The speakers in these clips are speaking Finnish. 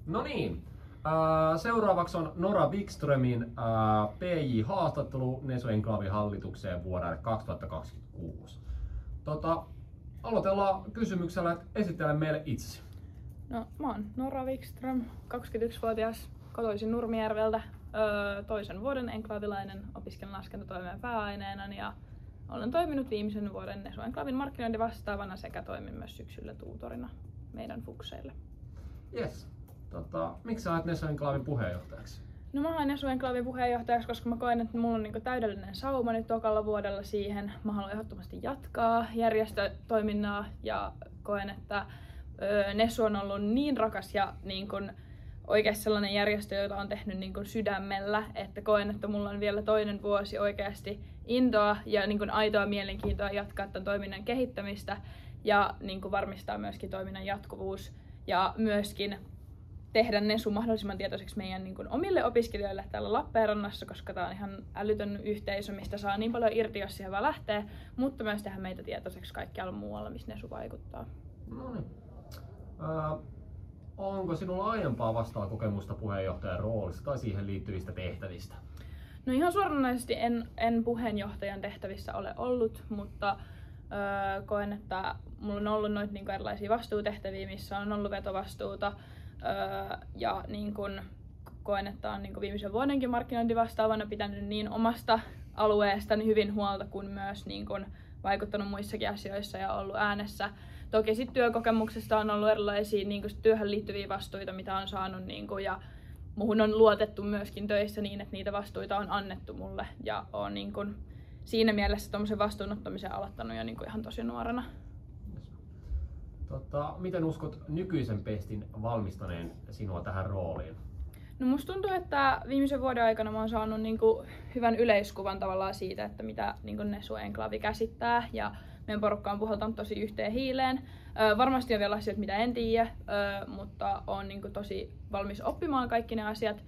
No niin, seuraavaksi on Nora Wikströmin PJ-haastattelu Nesu Enclavin hallitukseen vuodelle 2026. Aloitellaan kysymyksellä, että esittele meille itse. No, mä oon Nora Wikström, 21-vuotias, kotoisin Nurmijärveltä, toisen vuoden enklavilainen, opiskelen laskentatoimeen pääaineena ja olen toiminut viimeisen vuoden Nesu Enclavin markkinointivastaavana sekä toimin myös syksyllä tuutorina meidän fukseille. Yes. Miksi sä olet Nesu Enclavin puheenjohtajaksi? No mä haen Nesu Enclavin puheenjohtajaksi, koska mä koen, että mulla on niinku täydellinen sauma nyt tokalla vuodella siihen. Mä haluan ehdottomasti jatkaa järjestötoiminnaa ja koen, että Nesu on ollut niin rakas ja niin kun oikeasti sellainen järjestö, jota on tehnyt niin kun sydämellä, että koen, että mulla on vielä toinen vuosi oikeasti intoa ja niin kun aitoa mielenkiintoa jatkaa tämän toiminnan kehittämistä ja niin kun varmistaa myöskin toiminnan jatkuvuus ja myöskin tehdä Nesu mahdollisimman tietoiseksi meidän niin kuin omille opiskelijoille täällä Lappeenrannassa, koska tämä on ihan älytön yhteisö, mistä saa niin paljon irti, jos siihen vaan lähtee, mutta myös tehdä meitä tietoiseksi kaikkialla muualla, missä Nesu vaikuttaa. No niin. Onko sinulla aiempaa vastaakokemusta puheenjohtajan roolista tai siihen liittyvistä tehtävistä? No ihan suoranaisesti en puheenjohtajan tehtävissä ole ollut, mutta koen, että mulla on ollut noita niin kuin erilaisia vastuutehtäviä, missä on ollut vetovastuuta, ja niin kun koen, että on niin kun viimeisen vuodenkin markkinointivastaavana pitänyt niin omasta alueestani hyvin huolta kuin myös niin kun vaikuttanut muissakin asioissa ja ollut äänessä. Toki sitten työkokemuksesta on ollut erilaisia niin kun työhön liittyviä vastuita, mitä on saanut niin kun, ja muhun on luotettu myöskin töissä niin, että niitä vastuita on annettu mulle ja olen niin kun siinä mielessä tommosen vastuunottamisen aloittanut jo niin kun ihan tosi nuorena. Miten uskot nykyisen pestin valmistaneen sinua tähän rooliin? No musta tuntuu, että viimeisen vuoden aikana mä oon saanut niinku hyvän yleiskuvan tavallaan siitä, että mitä niinku Nesu Enclavi käsittää ja meidän porukka on puhaltanut tosi yhteen hiileen. Varmasti on vielä asioita, mitä en tiedä, mutta oon niinku tosi valmis oppimaan kaikki ne asiat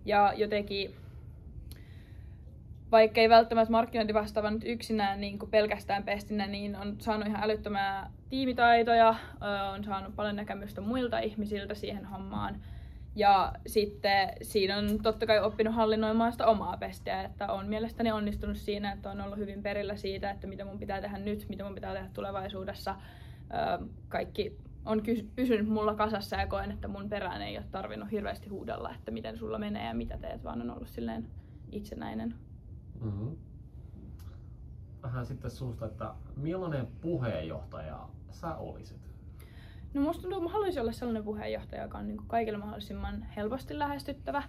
ja jotenkin vaikka ei välttämättä markkinointivastaava nyt yksinään niin kuin pelkästään pestinä, niin on saanut ihan älyttömää tiimitaitoja, on saanut paljon näkemystä muilta ihmisiltä siihen hommaan. Ja sitten siinä on totta kai oppinut hallinnoimaan sitä omaa pestiä, että on mielestäni onnistunut siinä, että on ollut hyvin perillä siitä, että mitä mun pitää tehdä nyt, mitä mun pitää tehdä tulevaisuudessa. Kaikki on pysynyt mulla kasassa ja koen, että mun perään ei ole tarvinnut hirveästi huudella, että miten sulla menee ja mitä teet, vaan on ollut silleen itsenäinen. Mm-hmm. Vähän sitten susta, että millainen puheenjohtaja sä olisit? No musta tuntuu, että mä haluaisin olla sellainen puheenjohtaja, joka on niin kuin kaikille mahdollisimman helposti lähestyttävä.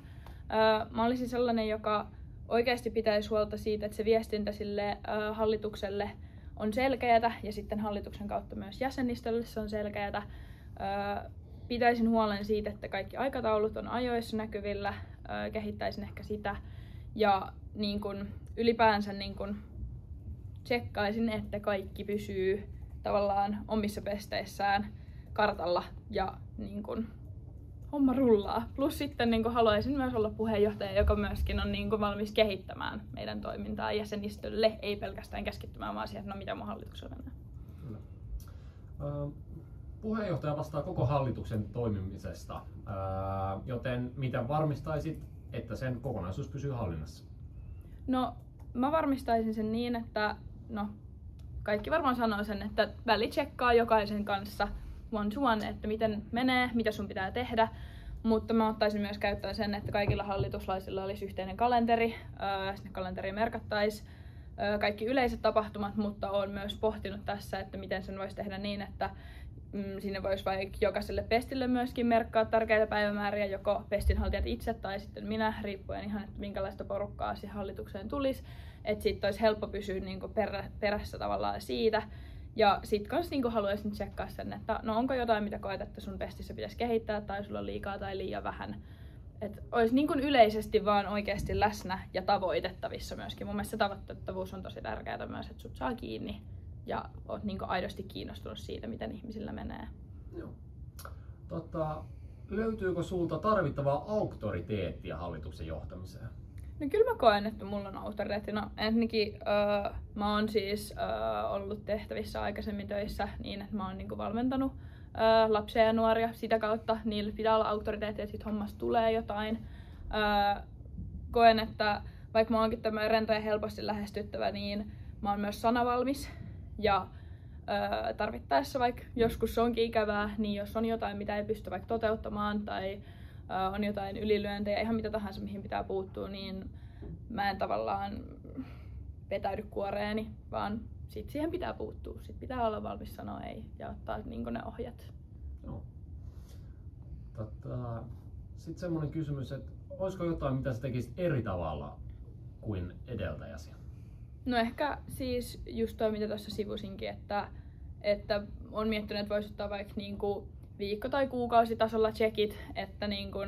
Mä olisin sellainen, joka oikeasti pitäisi huolta siitä, että se viestintä sille hallitukselle on selkeätä ja sitten hallituksen kautta myös jäsenistölle se on selkeätä. Pitäisin huolen siitä, että kaikki aikataulut on ajoissa näkyvillä, kehittäisin ehkä sitä. Ja niin kun, ylipäänsä niin kun, tsekkaisin, että kaikki pysyy tavallaan omissa pesteissään kartalla ja niin kun, homma rullaa. Plus sitten niin kun, haluaisin myös olla puheenjohtaja, joka myöskin on niin kun, valmis kehittämään meidän toimintaa jäsenistölle, ei pelkästään keskittymään vaan siihen, että no mitä mun hallituksella mennään. Puheenjohtaja vastaa koko hallituksen toimimisesta, joten miten varmistaisit, että sen kokonaisuus pysyy hallinnassa? No, mä varmistaisin sen niin, että kaikki varmaan sanoo sen, että välitsekkaa jokaisen kanssa one to one, että miten menee, mitä sun pitää tehdä. Mutta mä ottaisin myös käyttöön sen, että kaikilla hallituslaisilla olisi yhteinen kalenteri, sinne kalenteriin merkattaisiin kaikki yleiset tapahtumat, mutta olen myös pohtinut tässä, että miten sen voisi tehdä niin, että sinne voisi vaikka jokaiselle pestille myöskin merkkaa tärkeitä päivämääriä, joko pestinhaltijat itse tai sitten minä, riippuen ihan, että minkälaista porukkaa siihen hallitukseen tulisi. Että sitten olisi helppo pysyä niinku perässä tavallaan siitä. Ja sitten kans niinku haluaisin tsekkaa sen, että no onko jotain, mitä koet, että sun pestissä pitäisi kehittää tai sulla on liikaa tai liian vähän. Että olisi niinku yleisesti vaan oikeasti läsnä ja tavoitettavissa myöskin. Mun mielestä se tavoitettavuus on tosi tärkeää myös, että sut saa kiinni. Ja oot niinku aidosti kiinnostunut siitä, miten ihmisillä menee. Joo. Löytyykö sulta tarvittavaa auktoriteettia hallituksen johtamiseen? No kyllä mä koen, että mulla on auktoriteetti. No ensinnäkin mä oon siis ollut tehtävissä aikaisemmin töissä niin, että mä oon niinku valmentanut lapsia ja nuoria sitä kautta. Niillä pitää olla auktoriteetti, että siitä hommasta tulee jotain. Koen, että vaikka mä oonkin tämmöinen rento ja helposti lähestyttävä, niin mä oon myös sanavalmis. Ja tarvittaessa vaikka joskus onkin ikävää, niin jos on jotain, mitä ei pysty vaikka toteuttamaan tai on jotain ylilyöntejä, ihan mitä tahansa, mihin pitää puuttua, niin mä en tavallaan vetäydy kuoreeni, vaan sit siihen pitää puuttua. Sit pitää olla valmis sanoa ei ja ottaa niin ne ohjat. No. Sitten semmoinen kysymys, että olisiko jotain, mitä sä tekisit eri tavalla kuin edeltäjäsi? No ehkä siis just toi, mitä tuossa sivusinkin, että on miettinyt, että voisi ottaa vaikka niinku viikko- tai kuukausitasolla checkit, että niinku,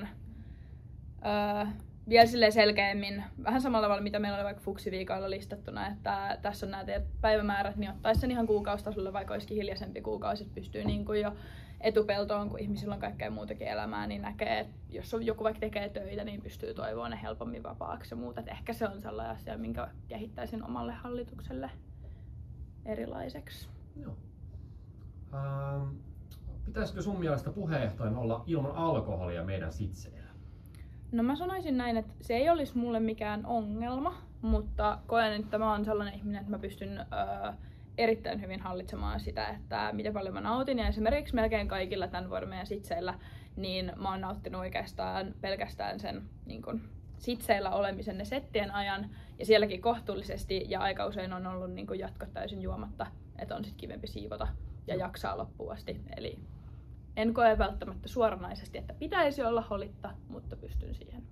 vielä silleen selkeämmin, vähän samalla tavalla, mitä meillä oli vaikka fuksiviikoilla listattuna, että tässä on nämä teidän päivämäärät, niin ottaisi sen ihan kuukausitasolla, vaikka olisikin hiljaisempi kuukausi, että pystyy niinku jo etupeltoon, kun ihmisillä on kaikkea muutakin elämää, niin näkee, että jos joku vaikka tekee töitä, niin pystyy toivomaan ne helpommin vapaaksi ja muuta. Että ehkä se on sellainen asia, minkä kehittäisin omalle hallitukselle erilaiseksi. Joo. Pitäisikö sun mielestä puheenjohtajan olla ilman alkoholia meidän sitseillä? No mä sanoisin näin, että se ei olisi mulle mikään ongelma, mutta koen, että mä oon sellainen ihminen, että mä pystyn erittäin hyvin hallitsemaan sitä, että miten paljon mä nautin. Ja esimerkiksi melkein kaikilla tämän vuoden meidän sitseillä, niin mä oon nauttinut oikeastaan pelkästään sen niin kun, sitseillä olemisen ne settien ajan. Ja sielläkin kohtuullisesti ja aika usein on ollut niin kun, jatkot täysin juomatta, että on sit kivempi siivota ja jaksaa loppuun asti. Eli en koe välttämättä suoranaisesti, että pitäisi olla holitta, mutta pystyn siihen.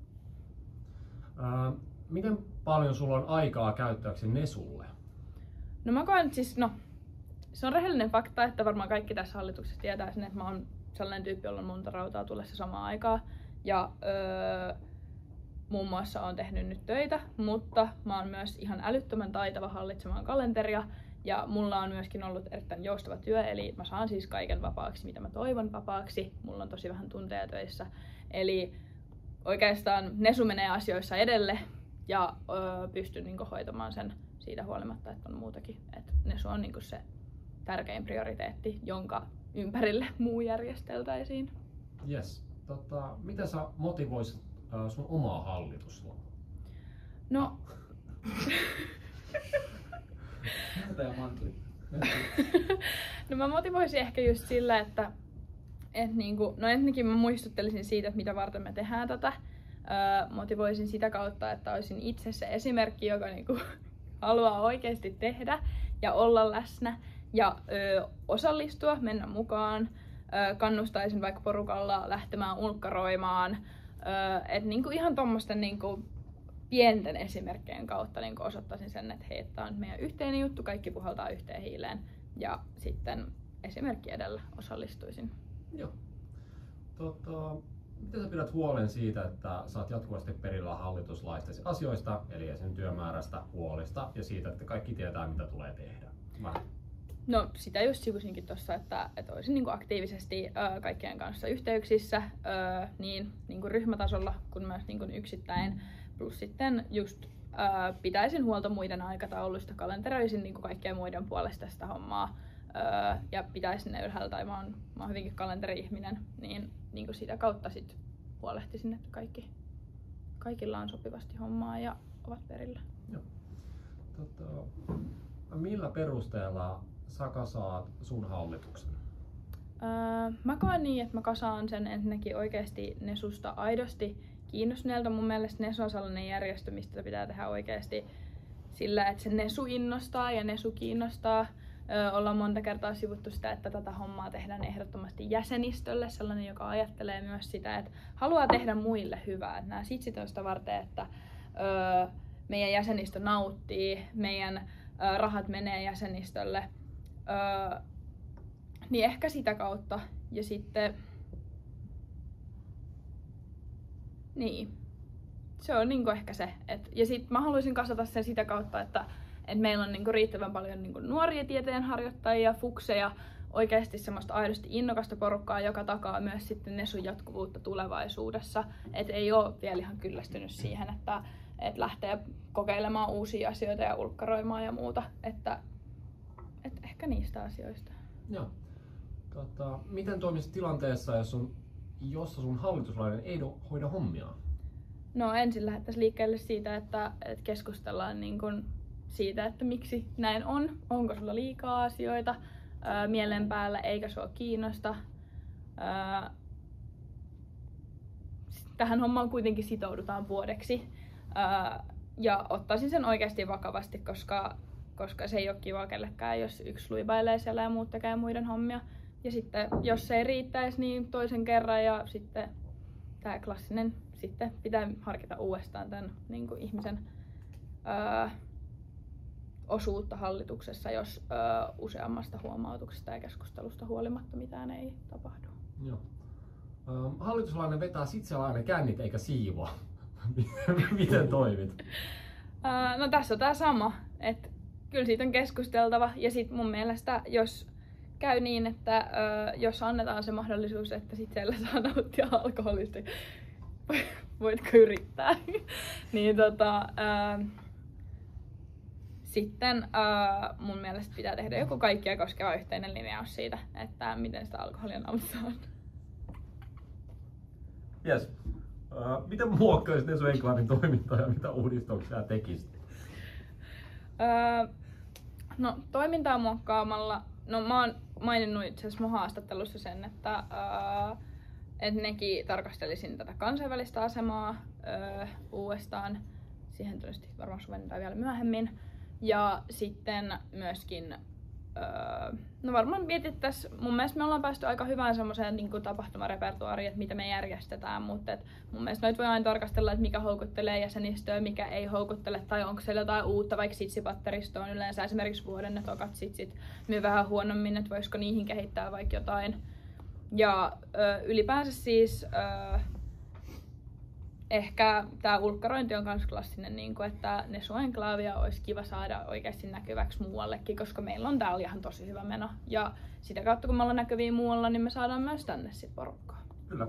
Miten paljon sulla on aikaa käyttääksesi Nesulle? No mä koen siis, se on rehellinen fakta, että varmaan kaikki tässä hallituksessa tietää sen, että mä oon sellainen tyyppi, jolla on monta rautaa tulessa samaan aikaan. Ja muun muassa oon tehnyt nyt töitä, mutta mä oon myös ihan älyttömän taitava hallitsemaan kalenteria. Ja mulla on myöskin ollut erittäin joustava työ, eli mä saan siis kaiken vapaaksi, mitä mä toivon vapaaksi. Mulla on tosi vähän tunteja töissä. Eli oikeastaan Nesu menee asioissa edelle ja pystyn niinku hoitamaan sen siitä huolimatta, että on muutakin. Et Nesu on niinku se tärkein prioriteetti, jonka ympärille muu järjesteltäisiin. Yes. Miten sä motivoisit sun omaa hallitusta? No... No mä motivoisin ehkä just sillä, että niinku, no ensinnäkin mä muistuttelisin siitä, että mitä varten me tehdään tätä. Motivoisin sitä kautta, että olisin itse se esimerkki, joka niinku haluaa oikeasti tehdä ja olla läsnä ja osallistua, mennä mukaan. Kannustaisin vaikka porukalla lähtemään ulkkaroimaan. Että niinku ihan tommosten niinku pienten esimerkkien kautta niin osoittaisin sen, että hei, tämä on meidän yhteinen juttu, kaikki puhaltaa yhteen hiileen ja sitten esimerkki edellä osallistuisin. Joo. Miten sä pidät huolen siitä, että sä oot jatkuvasti perillä hallituslaistesi asioista, eli esim. Työmäärästä, huolista ja siitä, että kaikki tietää, mitä tulee tehdä? No sitä just sivusinkin tuossa, että olisin niin kuin aktiivisesti kaikkien kanssa yhteyksissä niin kuin ryhmätasolla kuin myös niin kuin yksittäin. Plus sitten just pitäisin huolta muiden aikatauluista, kalenteroisin niin kuin kaikkien muiden puolesta sitä hommaa ja pitäisin ne ylhäällä, tai mä oon hyvinkin kalenteri-ihminen, niin kuin sitä kautta sit huolehtisin, että kaikilla on sopivasti hommaa ja ovat perillä. Joo. Millä perusteella sä kasaat sun hallituksen? Mä koen niin, että mä kasaan sen ensinnäkin oikeasti Nesusta aidosti kiinnostuneelta. Mun mielestä Nesu on sellainen järjestö, mistä pitää tehdä oikeasti sillä, että se Nesu innostaa ja Nesu kiinnostaa. Ollaan monta kertaa sivuttu sitä, että tätä hommaa tehdään ehdottomasti jäsenistölle, sellainen, joka ajattelee myös sitä, että haluaa tehdä muille hyvää. Että nämä sitsit on sitä varten, että meidän jäsenistö nauttii, meidän rahat menee jäsenistölle. Niin ehkä sitä kautta. Ja sitten... Niin. Se on niinku ehkä se. Ja sit mä haluaisin kasata sen sitä kautta, että meillä on niinku riittävän paljon niinku nuoria tieteenharjoittajia, fukseja, oikeasti semmoista aidosti innokasta porukkaa, joka takaa myös sitten Nesun jatkuvuutta tulevaisuudessa. Et ei ole vielä ihan kyllästynyt siihen, että lähtee kokeilemaan uusia asioita ja ulkkaroimaan ja muuta. Että ehkä niistä asioista. Joo. Miten toimisit tilanteessa, jossa sun hallituslainen ei hoida hommia? No ensin lähdettäisiin liikkeelle siitä, että keskustellaan niin kun siitä, että miksi näin on. Onko sulla liikaa asioita mielen päällä eikä sua kiinnosta. Tähän hommaan kuitenkin sitoudutaan vuodeksi. Ja ottaisin sen oikeasti vakavasti, koska se ei ole kiva kellekään, jos yksi luibailee siellä ja muut tekee muiden hommia. Ja sitten jos se ei riittäisi, niin toisen kerran ja sitten tämä klassinen, sitten pitää harkita uudestaan tämän niin kuin ihmisen osuutta hallituksessa, jos useammasta huomautuksesta ja keskustelusta huolimatta mitään ei tapahdu. Joo. Hallituslainen vetää sitselainen kännit eikä siivoa. Miten toimit? No tässä on tämä sama, että kyllä siitä on keskusteltava ja sitten mun mielestä jos käy niin, että jos annetaan se mahdollisuus, että sit siellä saa nauttia alkoholista, voitko yrittää, niin sitten mun mielestä pitää tehdä joku kaikkia koskeva yhteinen linjaus siitä, että miten sitä alkoholia nautitaan. Yes. Miten muokkaisit Nesu Enclaven toimintaa ja mitä uudistuksia tekisit? No toimintaa muokkaamalla, no mä oon maininnut itse asiassa mun haastattelussa sen, että nekin tarkastelisin tätä kansainvälistä asemaa uudestaan. Siihen tietysti varmaan suvennetaan vielä myöhemmin. Ja sitten myöskin, no varmaan mietittäisiin, mun mielestä me ollaan päästy aika hyvään semmoiseen niin kuin tapahtumarepertuaariin, että mitä me järjestetään, mutta mun mielestä noita voi aina tarkastella, että mikä houkuttelee jäsenistöä, mikä ei houkuttele, tai onko siellä jotain uutta, vaikka sitsipatteristo on yleensä esimerkiksi vuoden ne tokat sitsit myy vähän huonommin, että voisiko niihin kehittää vaikka jotain. Ja ylipäänsä siis ehkä tämä ulkkarointi on myös klassinen, niin kuin, että Nesu Enclavea olisi kiva saada oikeasti näkyväksi muuallekin, koska meillä on täällä ihan tosi hyvä meno. Ja sitä kautta, kun me ollaan näkyviä muualla, niin me saadaan myös tänne sit porukkaa. Kyllä.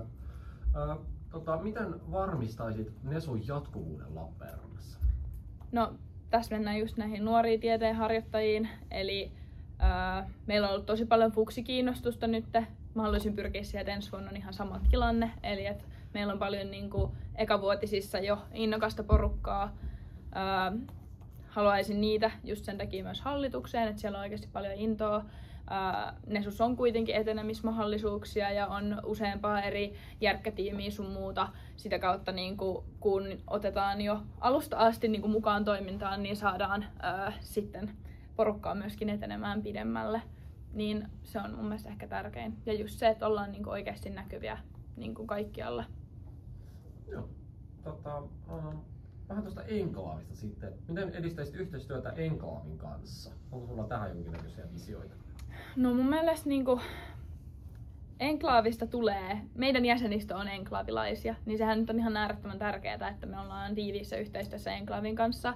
Miten varmistaisit Nesun jatkuvuuden Lappeenrannassa? No, tässä mennään just näihin nuoriin tieteenharjoittajiin. Eli meillä on ollut tosi paljon fuksikiinnostusta nyt. Mä haluaisin pyrkiä siihen, että ensi vuonna on ihan sama tilanne. Eli että meillä on paljon niin kuin ekavuotisissa jo innokasta porukkaa. Haluaisin niitä just sen takia myös hallitukseen, että siellä on oikeasti paljon intoa. Nesus on kuitenkin etenemismahdollisuuksia ja on useampaa eri järkkätiimiä sun muuta. Sitä kautta niin kun otetaan jo alusta asti niin mukaan toimintaan, niin saadaan sitten porukkaa myöskin etenemään pidemmälle. Niin se on mun mielestä ehkä tärkein. Ja just se, että ollaan niin oikeasti näkyviä niin kaikkialla. Joo. Vähän tuosta Enclavista sitten. Miten edistäisit yhteistyötä Enclaven kanssa? Onko sulla tähän jonkinlaisia visioita? No mun mielestä niinku Enclavista tulee, meidän jäsenistö on enclavilaisia, niin sehän nyt on ihan äärettömän tärkeää, että me ollaan tiiviissä yhteistyössä Enclaven kanssa.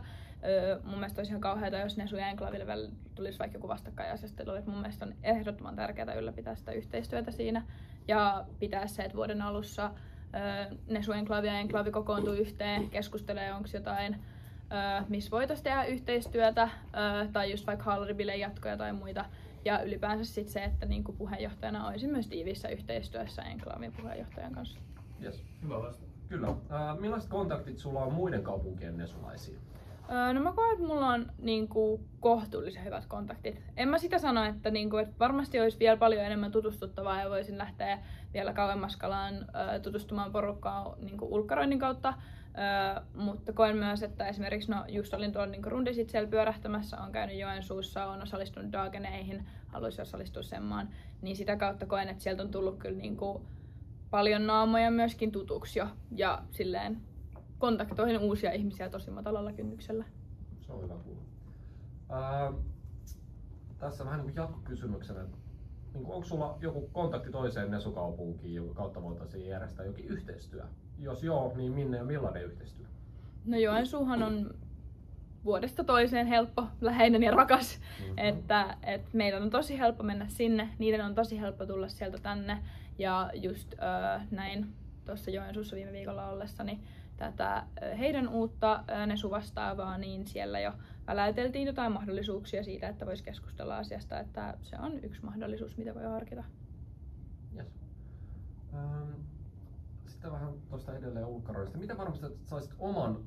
Mun mielestä olisi ihan kauheata, jos Nesu ja Enclaville välillä tulisi vaikka joku vastakkainasettelu. Mun mielestä on ehdottoman tärkeää ylläpitää sitä yhteistyötä siinä ja pitää se, että vuoden alussa Nesu Enclave ja Enclave kokoontuu yhteen, keskustelee onko jotain, missä voitaisiin tehdä yhteistyötä tai just vaikka haalaribileen jatkoja tai muita. Ja ylipäänsä sit se, että niinku puheenjohtajana olisi myös tiiviissä yhteistyössä Enclaven puheenjohtajan kanssa. Yes. Hyvä vastaus. Kyllä. Millaiset kontaktit sulla on muiden kaupunkien nesulaisiin? No mä koen, että mulla on niinku kohtuullisen hyvät kontaktit. En mä sitä sano, että varmasti olisi vielä paljon enemmän tutustuttavaa ja voisin lähteä vielä kauemmas kalaan tutustumaan porukkaan niinku ulkkaroinnin kautta. Mutta koen myös, että esimerkiksi just olin tuolla niinku rundisit siellä pyörähtämässä, olen käynyt Joensuussa, olen osallistunut Dageneihin, haluaisin osallistua semmaan. Niin sitä kautta koen, että sieltä on tullut kyllä niinku paljon naamoja myöskin tutuksi jo ja silleen kontaktoihin uusia ihmisiä tosi matalalla kynnyksellä. Se on hyvä kuulla. Tässä vähän niin kuin jatkokysymyksenä. Niin onko sulla joku kontakti toiseen Nesukaupunkiin, jonka kautta voitaisiin järjestää jokin yhteistyö? Jos joo, niin minne ja millainen yhteistyö? No Joensuuhan on vuodesta toiseen helppo, läheinen ja rakas. Että meidän on tosi helppo mennä sinne, niiden on tosi helppo tulla sieltä tänne. Ja just näin tuossa Joensuussa viime viikolla ollessani tätä heidän uutta Nesu-vastaavaa, niin siellä jo väläyteltiin jotain mahdollisuuksia siitä, että voisi keskustella asiasta, että se on yksi mahdollisuus, mitä voi harkita. Sitten vähän tuosta edelleen ulkkaroista. Miten varmistat, että saisit oman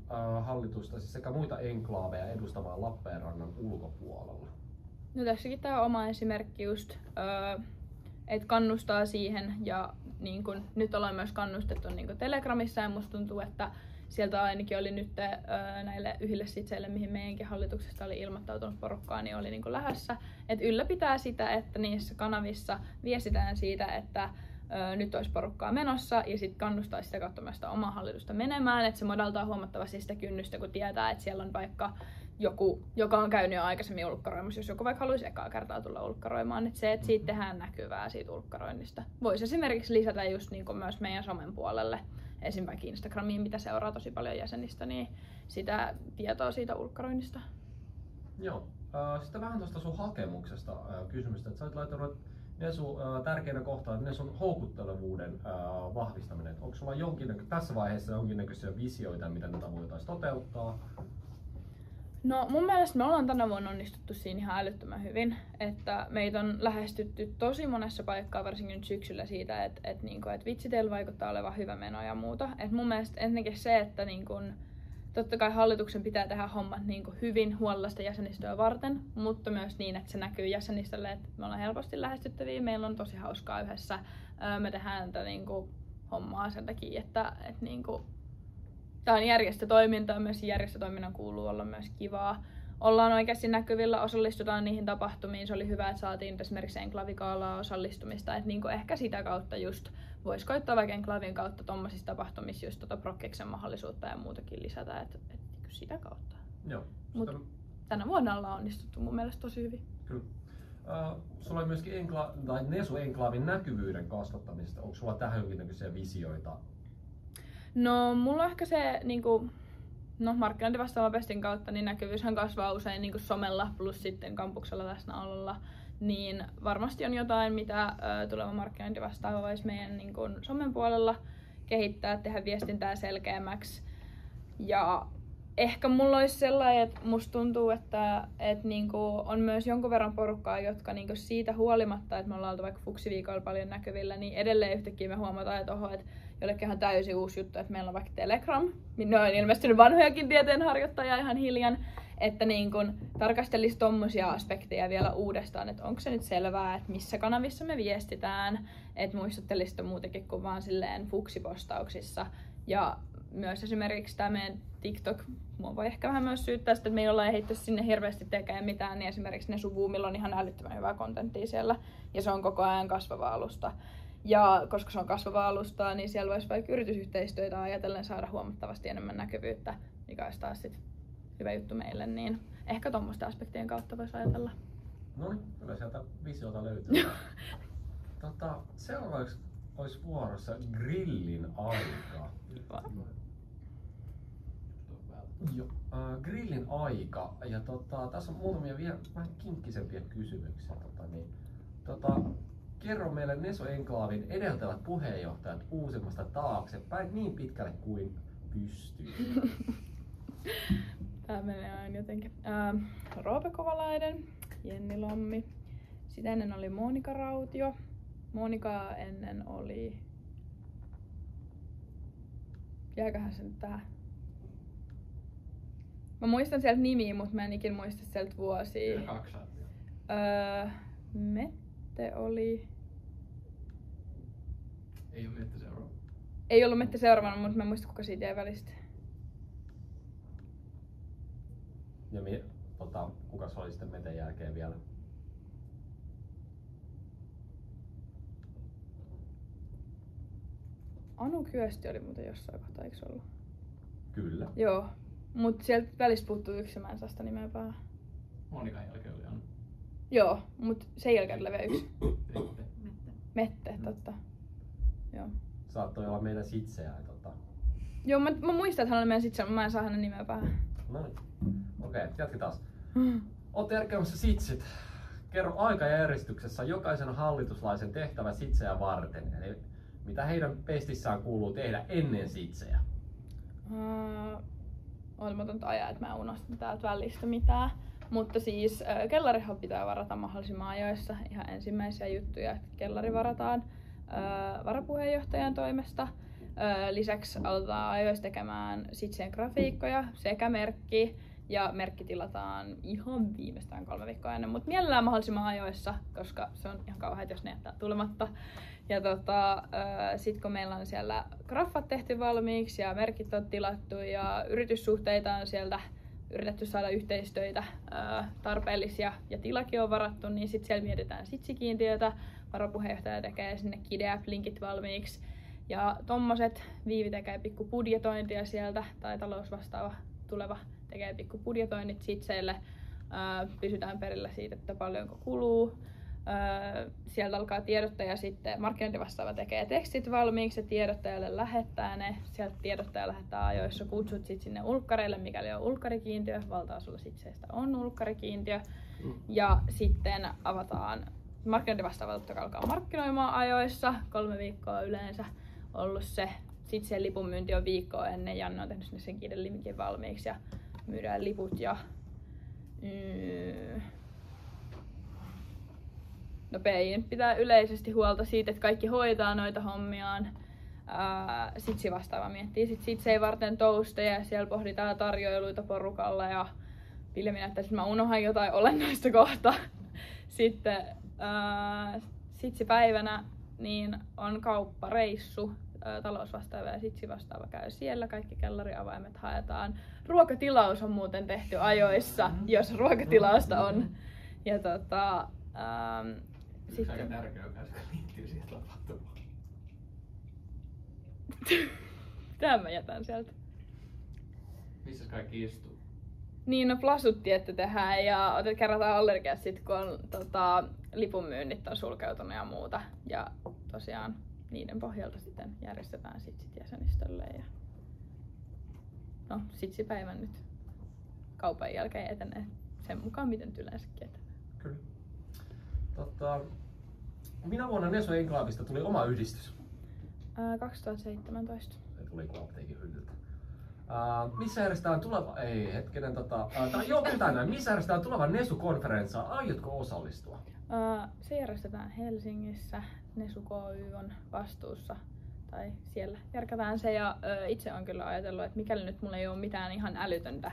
hallitustasi sekä muita enklaaveja edustamaan Lappeenrannan ulkopuolella? No tässäkin tämä oma esimerkki just, että kannustaa siihen ja niin kun, nyt ollaan myös kannustettu niin Telegramissa ja musta tuntuu, että sieltä ainakin oli nyt näille yhdille sitseille, mihin meidänkin hallituksesta oli ilmoittautunut porukkaa, niin oli niin lähdössä. Että ylläpitää sitä, että niissä kanavissa viestitään siitä, että nyt olisi porukkaa menossa ja sitten kannustaa sitä kautta myös sitä omaa hallitusta menemään. Että se madaltaa huomattavasti sitä kynnystä, kun tietää, että siellä on vaikka joku, joka on käynyt jo aikaisemmin ulkkaroimassa, jos joku vaikka haluaisi ekaa kertaa tulla ulkkaroimaan. Että se, että siitä tehdään näkyvää siitä ulkkaroinnista. Voisi esimerkiksi lisätä just niin kuin myös meidän somen puolelle, esimerkiksi Instagramiin, mitä seuraa tosi paljon jäsenistä, niin sitä tietoa siitä ulkkaroinnista. Joo. Sitten vähän tuosta sun hakemuksesta kysymystä, että sä olet laittanut Nesu tärkeänä kohtaa, että Nesun houkuttelevuuden vahvistaminen. Onko sulla tässä vaiheessa jonkinnäköisiä visioita, miten tätä voitaisiin toteuttaa? No mun mielestä me ollaan tänä vuonna onnistuttu siinä ihan älyttömän hyvin, että meitä on lähestytty tosi monessa paikkaa, varsinkin nyt syksyllä siitä, että vitsi teillä vaikuttaa olevan hyvä meno ja muuta. Et mun mielestä ensinnäkin se, että totta kai hallituksen pitää tehdä hommat hyvin huolellista jäsenistöä varten, mutta myös niin, että se näkyy jäsenistölle, että me ollaan helposti lähestyttäviä, meillä on tosi hauskaa yhdessä, me tehdään tätä hommaa sen takia, että tämä on järjestötoimintaa, myös järjestötoiminnan kuuluu olla myös kivaa. Ollaan oikeasti näkyvillä, osallistutaan niihin tapahtumiin. Se oli hyvä, että saatiin esimerkiksi Enklavigaalaa osallistumista. Että ehkä sitä kautta just voisi koittaa vaikka Enklavin kautta tuommoisissa tapahtumissa just Prokkeksen mahdollisuutta ja muutakin lisätä. Että sitä kautta. Joo. Mut tänä vuonna ollaan onnistuttu mun mielestä tosi hyvin. Kyllä. Sulla on myöskin Nesu Enklavin näkyvyyden kasvattamisesta. Onko sulla tähän jonkinnäköisiä visioita? No mulla on ehkä se markkinointi vastaavan pestin kautta, niin näkyvyyshän kasvaa usein somella plus sitten kampuksella läsnäololla. Niin varmasti on jotain, mitä tuleva markkinointi vastaava voisi meidän somen puolella kehittää, tehdä viestintää selkeämmäksi. Ja ehkä mulla olisi sellainen, että musta tuntuu, että on myös jonkun verran porukkaa, jotka siitä huolimatta, että me ollaan oltu vaikka Fuksiviikoilla paljon näkyvillä, niin edelleen yhtäkkiä me huomataan, että jollekin ihan täysin uusi juttu, että meillä on vaikka Telegram, minne on ilmestynyt vanhojakin tieteenharjoittajia ihan hiljan, että tarkastelisi tommosia aspekteja vielä uudestaan, että onko se nyt selvää, että missä kanavissa me viestitään, että muistuttelisi sitä muutenkin kuin vaan silleen fuksipostauksissa. Ja myös esimerkiksi tämä meidän TikTok, mua voi ehkä vähän myös syyttää sitä, että me ei olla ehditty sinne hirveästi tekemään mitään, niin esimerkiksi Nesu Boomilla on ihan älyttömän hyvää kontenttia siellä, ja se on koko ajan kasvava alusta. Ja koska se on kasvava alusta, niin siellä voisi vaikka yritysyhteistyötä ajatellen saada huomattavasti enemmän näkyvyyttä, mikä olisi taas sit hyvä juttu meille, niin ehkä tuommoisten aspektien kautta voisi ajatella. No niin, kyllä sieltä visiota löytyy. Seuraavaksi olisi vuorossa grillin aika. Joo, grillin aika. Ja tässä on muutamia vielä vähän kinkkisempiä kysymyksiä. Kerro meille Nesu Enklavin edeltävät puheenjohtajat uusimmasta taaksepäin niin pitkälle kuin pystyy. Tää menee aina jotenkin. Roope Kovalainen, Jenni Lammi. Sitä ennen oli Monika Rautio. Monika ennen oli... Jääköhän se nyt tähän? Mä muistan sieltä nimiä, mutta mä en ikin muista sieltä vuosia. Mette oli... Ei ole Mette seuraava. Ei ollut Mette seuraavana, mutta mä en muista kuka siitä jäi välistä. Ja kuka se oli sitten Meten jälkeen vielä? Anu Kyösti oli muuten jossain kohtaa, eikö ollut? Kyllä. Joo, mut sieltä välistä puuttuu yksi, mä en saa sitä nimeä päähän. Monikan jälkeen oli Anu. Joo, mut sen jälkeen tulee vielä yksi. Mette. Totta. Joo. Saattoi olla meidän sitseä. Joo, mä muistan, että hän oli meidän sitseä, mutta mä en saa hänen nimeä päähän. No niin. Okei, jatketaan. Olette järkeämässä sitsit. Kerro aikajärjestyksessä jokaisen hallituslaisen tehtävä sitseä varten. Eli mitä heidän pestissään kuuluu tehdä ennen sitsejä? Olematonta ajaa, että mä unohtan täältä välistä mitään. Mutta siis kellarihan pitää varata mahdollisimman ajoissa. Ihan ensimmäisiä juttuja, että kellari varataan. varapuheenjohtajan toimesta. Lisäksi aloitetaan ajoissa tekemään sitsien grafiikkoja sekä merkki. Ja merkki tilataan ihan viimeistään 3 viikkoa ennen, mutta mielellään mahdollisimman ajoissa, koska se on ihan kauheaa, jos ne jättää tulematta. Ja sit kun meillä on siellä graffat tehty valmiiksi ja merkit on tilattu ja yrityssuhteita on sieltä yritetty saada yhteistöitä tarpeellisia ja tilakin on varattu, niin sitten siellä mietitään sitsikiintiötä. Varapuheenjohtaja tekee sinne KIDEAP-linkit valmiiksi. Ja tommoset Viivi tekee pikku budjetointia sieltä, tai talousvastaava tuleva tekee pikku budjetoinnit sitseille. Pysytään perillä siitä, että paljonko kuluu. Sieltä alkaa tiedottaja sitten, markkinointivastaava tekee tekstit valmiiksi ja tiedottajalle lähettää ne. Sieltä tiedottaja lähettää ajoissa kutsut sit sinne ulkkareille, mikäli on ulkkarikiintiö. Valtaosalla sitseistä on ulkkarikiintiö. Ja sitten avataan markkinointivastaava, joka alkaa markkinoimaan ajoissa. 3 viikkoa yleensä ollut se. Sitten se lipunmyynti on viikkoa ennen. Janne on tehnyt sen KIDE-limikin valmiiksi ja myydään liput ja no PI pitää yleisesti huolta siitä, että kaikki hoitaa noita hommiaan. Sitsi vastaava miettii sitsei varten toasteja, siellä pohditaan tarjoiluita porukalla ja Vilmi näyttää, että mä unohan jotain olennaista kohta. Sitten sitsipäivänä niin on kauppareissu. Talousvastaava ja sitsivastaava käy siellä, kaikki kellariavaimet haetaan. Ruokatilaus on muuten tehty ajoissa, jos ruokatilausta on. Ja yksi aika tärkeä joka liittyy siihen tapahtumaan. Tämän mä jätän sieltä. Missä kaikki istuu? Niin, no plasut että tehdään ja kerrotaan allergiat sit, kun on lipunmyynnit on sulkeutunut ja muuta. Ja tosiaan niiden pohjalta sitten järjestetään sitsit jäsenistölle. Ja no, sitsipäivän nyt kaupan jälkeen etenee sen mukaan, miten yleensäkin etenee. Kyllä. Minä vuonna Nesu Enklaavista tuli oma yhdistys? 2017. Se tuli kuin apteekin hyllyltä. Missä järjestetään tuleva... Ei, hetkinen, missä järjestetään tuleva Nesu-konferenssi? Aiotko osallistua? Se järjestetään Helsingissä. Nesu KY on vastuussa. Tai siellä järkätään se. Ja itse on kyllä ajatellut, että mikäli nyt mulla ei ole mitään ihan älytöntä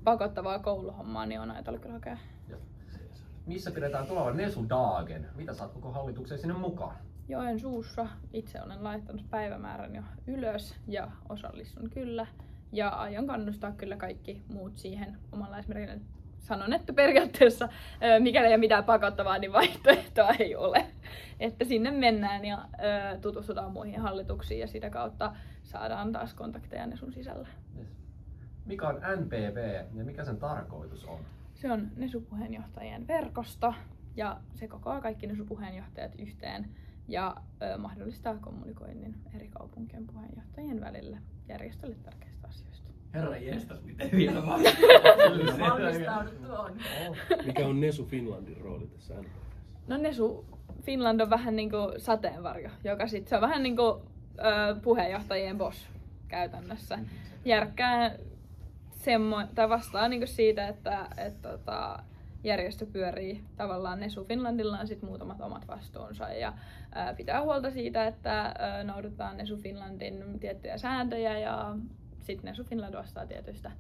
pakottavaa kouluhommaa, niin on ajatellut kyllä hakea. Missä pidetään tuleva Nesu-dagen? Mitä saat koko hallitukseen sinne mukaan? Joensuussa. Itse olen laittanut päivämäärän jo ylös ja osallistun kyllä. Ja aion kannustaa kyllä kaikki muut siihen omalla esimerkiksi. Sanon, että periaatteessa mikäli ei ole mitään pakottavaa, niin vaihtoehtoa ei ole. Että sinne mennään ja tutustutaan muihin hallituksiin ja sitä kautta saadaan taas kontakteja Nesun sisällä. Yes. Mikä on NPV ja mikä sen tarkoitus on? Se on Nesu-puheenjohtajien verkosto ja se kokoaa kaikki Nesu-puheenjohtajat yhteen ja mahdollistaa kommunikoinnin eri kaupunkien puheenjohtajien välillä järjestölle tärkeistä asioista. Herra jestas, miten vielä valmistauduttu on. Mikä on Nesu Finlandin rooli tässä NPV:ssä? No Nesu Finland on vähän niinku sateenvarjo, joka sit se on vähän niinku puheenjohtajien boss käytännössä. Järkkää tai vastaa niinku siitä, että järjestö pyörii tavallaan. Nesu Finlandilla on sit muutamat omat vastuunsa ja pitää huolta siitä, että noudatetaan Nesu Finlandin tiettyjä sääntöjä ja sitten Nesu Finland vastaa tietystä,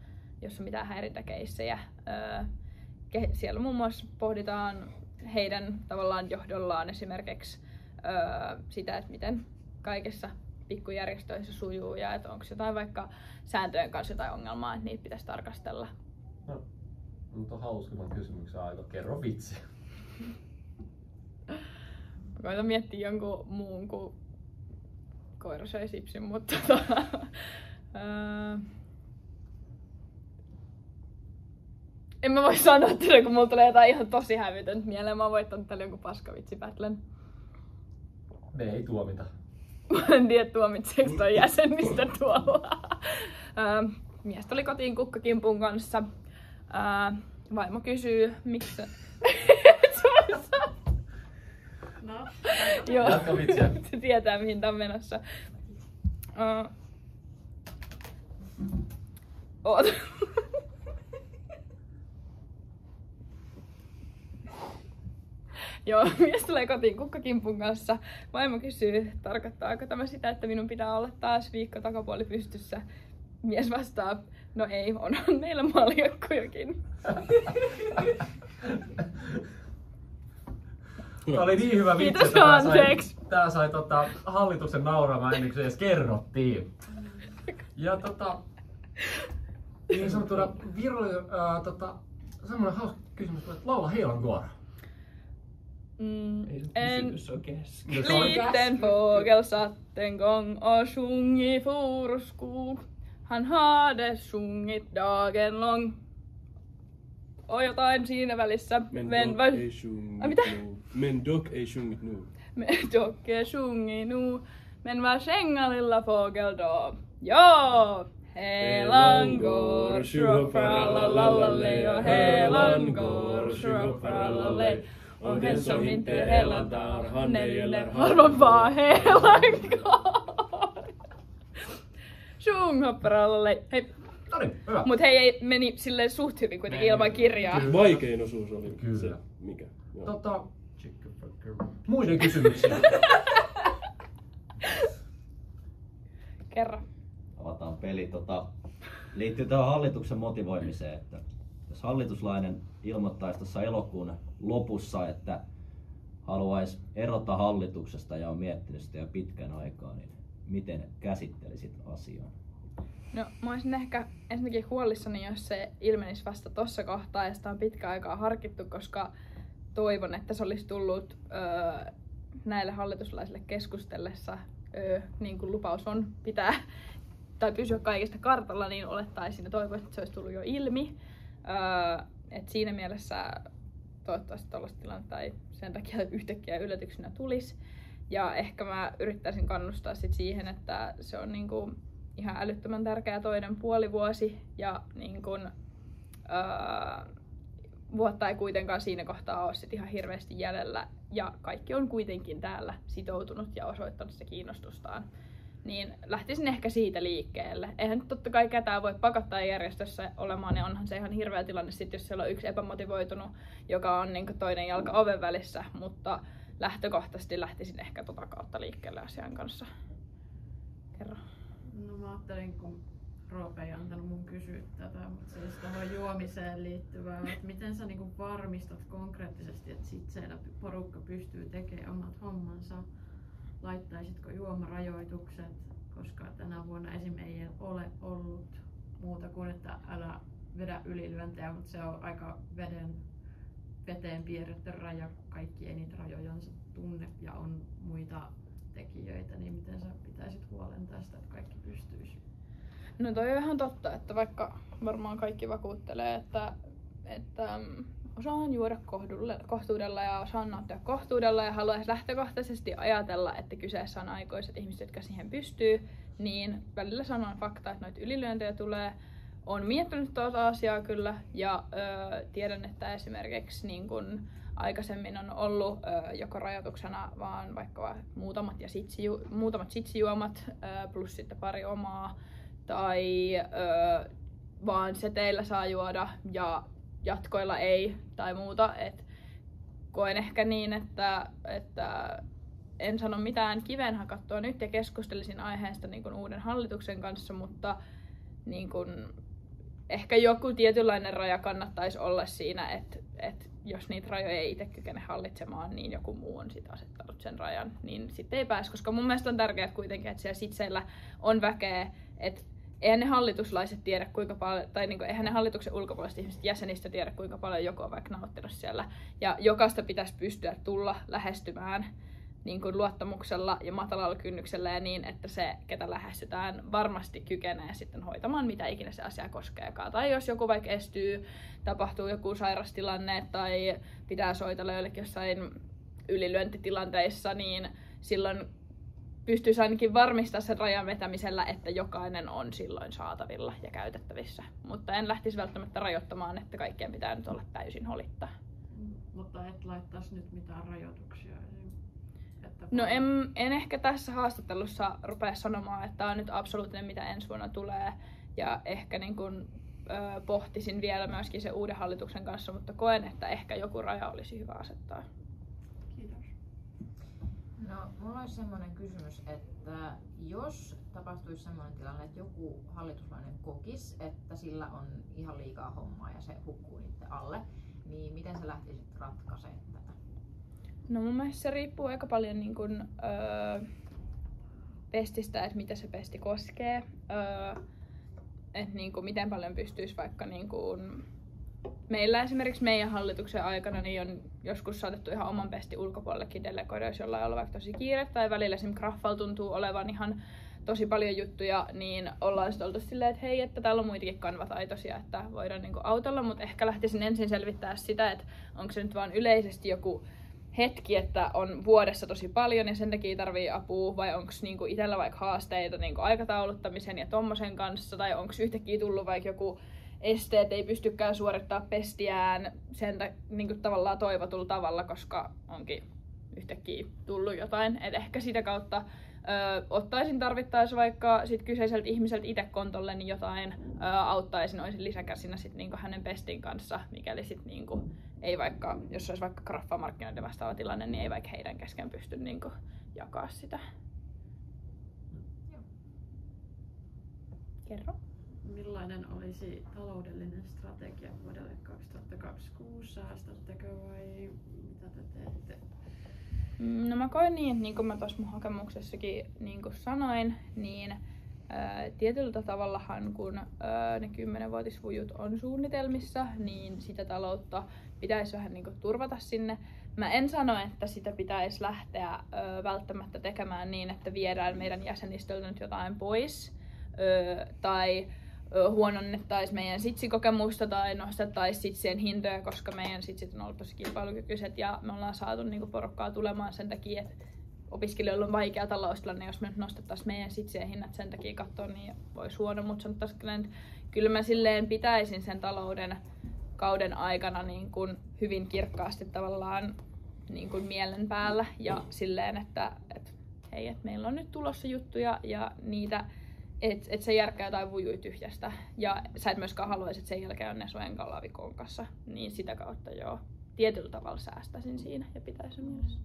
jos on mitään häirintäkeissejä. Siellä muun muassa pohditaan heidän tavallaan johdollaan esimerkiksi sitä, että miten kaikessa pikkujärjestöissä sujuu ja että onko jotain vaikka sääntöjen kanssa jotain ongelmaa, että niitä pitäisi tarkastella. No, mutta hauskimman kysymyksen aika. Kerro vitsi. Mä koitan miettiä jonkun muun kuin koira söi sipsin, mutta en mä voi sanoa tätä, kun mulla tulee jotain ihan tosi hävytöntä mieleen. Mä oon voittanut tällä jonkun paskavitsipätlän. Me ei tuomita. Mä en tiedä tuomitseeko toi jäsenistä tuolla. Mies oli kotiin kukkakimpun kanssa. Vaimo kysyy, miksi... No, joo, jatka vitsiä. se tietää mihin tää on menossa. Oot. Joo, mies tulee kotiin kukkakimpun kanssa. Vaimo kysyy, tarkoittaako tämä sitä, että minun pitää olla taas viikko takapuoli pystyssä. Mies vastaa, no ei, onhan meillä maljakkojakin. Tämä oli niin hyvä vitsi, Kiitos, että anteeksi. tää sai hallituksen nauramaan ennen kuin se edes kerrottiin. Ja niin sanottuna semmoinen hauska kysymys, että laula Heilan Goor. Kysymys on kesken. Liten fågel satt en gång och sjung i Foroskog. Han hade sjungit dagen lång. Och jotain siinä välissä. Men dock ei sjungit mitä? nu. Men dock ei sjungit nu. Men dock är sjungit nu. Men vad skänger lilla fågel då? Ja! Helan går, tjofalalalalalej och helan går, tjofalalej. Och den som inte helan tar, han ei eller harvan vaan helan går. Tjonghopparalalej. Hei. Noniin, hyvä. Mut hei, meni silleen suht hyvin kuitenkin ilman kirjaa. Kyllä. Vaikein osuus oli Kyllä. se, mikä. Joo. Muiden kysymyksiä. Kerro. Avataan peli. Liittyy tähän hallituksen motivoimiseen, että jos hallituslainen ilmoittaisi tuossa elokuun lopussa, että haluaisi erota hallituksesta ja on miettinyt sitä jo pitkän aikaa, niin miten käsittelisit asiaa? No mä olisin ehkä ensinnäkin huolissani, jos se ilmenisi vasta tossa kohtaa ja sitä on pitkä aikaa harkittu, koska toivon, että se olisi tullut näille hallituslaisille keskustellessa, niin kuin lupaus on pitää tai pysyä kaikista kartalla, niin olettaisin ja toivoisin, että se olisi tullut jo ilmi. Et siinä mielessä toivottavasti tällaista tilannetta ei sen takia yhtäkkiä yllätyksenä tulisi. Ja ehkä mä yrittäisin kannustaa sit siihen, että se on niinku ihan älyttömän tärkeä toinen puolivuosi ja niinku, vuotta ei kuitenkaan siinä kohtaa ole sit ihan hirveästi jäljellä ja kaikki on kuitenkin täällä sitoutunut ja osoittanut se kiinnostustaan. Niin lähtisin ehkä siitä liikkeelle. Eihän nyt totta kai ketään voi pakottaa järjestössä olemaan, niin onhan se ihan hirveä tilanne sit, jos siellä on yksi epämotivoitunut, joka on niin toinen jalka oven välissä, mutta lähtökohtaisesti lähtisin ehkä tota kautta liikkeelle asian kanssa. Kerro. No mä ajattelin, kun Roope ei antanut mun kysyä tätä, mutta siis tähän juomiseen liittyvää, että miten sä niinku varmistat konkreettisesti, että sit siellä porukka pystyy tekemään omat hommansa. Laittaisitko juomarajoitukset, koska tänä vuonna esim. Ei ole ollut muuta kuin, että älä vedä ylilyöntejä, mutta se on aika veteen piirretty raja. Kaikki ei niitä rajojansa tunne ja on muita tekijöitä, niin miten sä pitäisit huolen tästä, että kaikki pystyisi? No toi on ihan totta, että vaikka varmaan kaikki vakuuttelee, että osaan juoda kohtuudella ja osaan nauttia kohtuudella ja haluaisi lähtökohtaisesti ajatella, että kyseessä on aikuiset ihmiset, jotka siihen pystyy, niin välillä sanon fakta, että noita ylilyöntejä tulee. Olen miettinyt tuota asiaa kyllä ja tiedän, että esimerkiksi niin kun aikaisemmin on ollut joko rajoituksena vaan vaikka muutamat sitsijuomat plus sitten pari omaa tai vaan seteillä saa juoda ja jatkoilla ei tai muuta. Et koen ehkä niin, että en sano mitään kiveen hakattua nyt ja keskustelisin aiheesta niin kuin uuden hallituksen kanssa, mutta niin kuin, ehkä joku tietynlainen raja kannattaisi olla siinä, että jos niitä rajoja ei itse kykene hallitsemaan, niin joku muu on sit asettanut sen rajan, niin sitten ei pääse. Koska mun mielestä on tärkeää kuitenkin, että siellä sitseillä on väkeä, että eihän ne hallituslaiset tiedä kuinka paljon, tai niinku, eihän ne hallituksen ulkopuoliset ihmiset jäsenistä tiedä kuinka paljon joku on vaikka nauttinut siellä. Ja jokaista pitäisi pystyä tulla lähestymään niin kuin luottamuksella ja matalalla kynnyksellä ja niin, että se, ketä lähestytään, varmasti kykenee sitten hoitamaan mitä ikinä se asia koskeekaan. Tai jos joku vaikka estyy, tapahtuu joku sairastilanne tai pitää soitella jollekin jossain ylilyöntitilanteissa, niin silloin pystyisi ainakin varmistamaan sen rajan vetämisellä, että jokainen on silloin saatavilla ja käytettävissä. Mutta en lähtisi välttämättä rajoittamaan, että kaikkien pitää nyt olla täysin holittaa. Mutta et laittaisi nyt mitään rajoituksia? No en ehkä tässä haastattelussa rupea sanomaan, että tämä on nyt absoluuttinen, mitä ensi vuonna tulee. Ja ehkä niin kun, pohtisin vielä myöskin sen uuden hallituksen kanssa, mutta koen, että ehkä joku raja olisi hyvä asettaa. No, mulla olisi semmoinen kysymys, että jos tapahtuisi semmoinen tilanne, että joku hallituslainen kokisi, että sillä on ihan liikaa hommaa ja se hukkuu niiden alle, niin miten sä lähtisit ratkaisemaan tätä? No mun mielestä se riippuu aika paljon niin kun, pestistä, että mitä se pesti koskee. Että niin kun, miten paljon pystyisi vaikka niin kun, meillä esimerkiksi meidän hallituksen aikana niin on joskus saatettu ihan oman pestin ulkopuolellekin delegoida, jos jollain on ollut vaikka tosi kiire tai välillä esimerkiksi Graffalla tuntuu olevan ihan tosi paljon juttuja, niin ollaan sitten oltu silleen, että hei, että täällä on muitakin kanvataitoisia, että voidaan niinku autella, mutta ehkä lähtisin ensin selvittää sitä, että onko se nyt vaan yleisesti joku hetki, että on vuodessa tosi paljon ja sen takia tarvii apua, vai onko niinku itsellä vaikka haasteita niinku aikatauluttamisen ja tommosen kanssa, tai onko yhtäkkiä tullut vaikka joku este, että ei pystykään suorittaa pestiään sen niinku tavallaan toivotulla tavalla, koska onkin yhtäkkiä tullut jotain, et ehkä sitä kautta ottaisin tarvittaessa vaikka sit kyseiseltä ihmiseltä itse kontolle niin jotain, auttaisin, olisin lisäkäsinä sit niinku hänen pestin kanssa, mikäli sit niinku ei vaikka, jos olisi vaikka graffamarkkinoiden vastaava tilanne, niin ei vaikka heidän kesken pysty niinku jakaa sitä. Kerro. Millainen olisi taloudellinen strategia vuodelle 2026? Säästättekö vai mitä te teette? No mä koen niin, että niin kuin mä tuossa mun hakemuksessakin niin kuin sanoin, niin tietyllä tavallahan kun ne 10-vuotisvujut on suunnitelmissa, niin sitä taloutta pitäisi vähän niin kuin turvata sinne. Mä en sano, että sitä pitäisi lähteä välttämättä tekemään niin, että viedään meidän jäsenistöltä nyt jotain pois tai huononnettaisiin meidän sitsikokemusta tai nostettaisiin sitsien hintoja, koska meidän sitsit on ollut tosi kilpailukykyiset ja me ollaan saatu niinku porukkaa tulemaan sen takia, että opiskelijoilla on vaikea taloustilanne, jos me nyt nostettaisiin meidän sitsien hinnat sen takia katsoa, niin voisi huono, mutta sanottaisiin, että kyllä mä silleen pitäisin sen talouden kauden aikana niin kuin hyvin kirkkaasti tavallaan niin kuin mielen päällä ja silleen, että hei, että meillä on nyt tulossa juttuja ja niitä et se järkkää jotain vujui tyhjästä. Ja sä et myöskään haluaisi, että sen jälkeen on ne suen kalavikon kanssa. Niin sitä kautta joo, tietyllä tavalla säästäisin siinä ja pitäisin mielessä.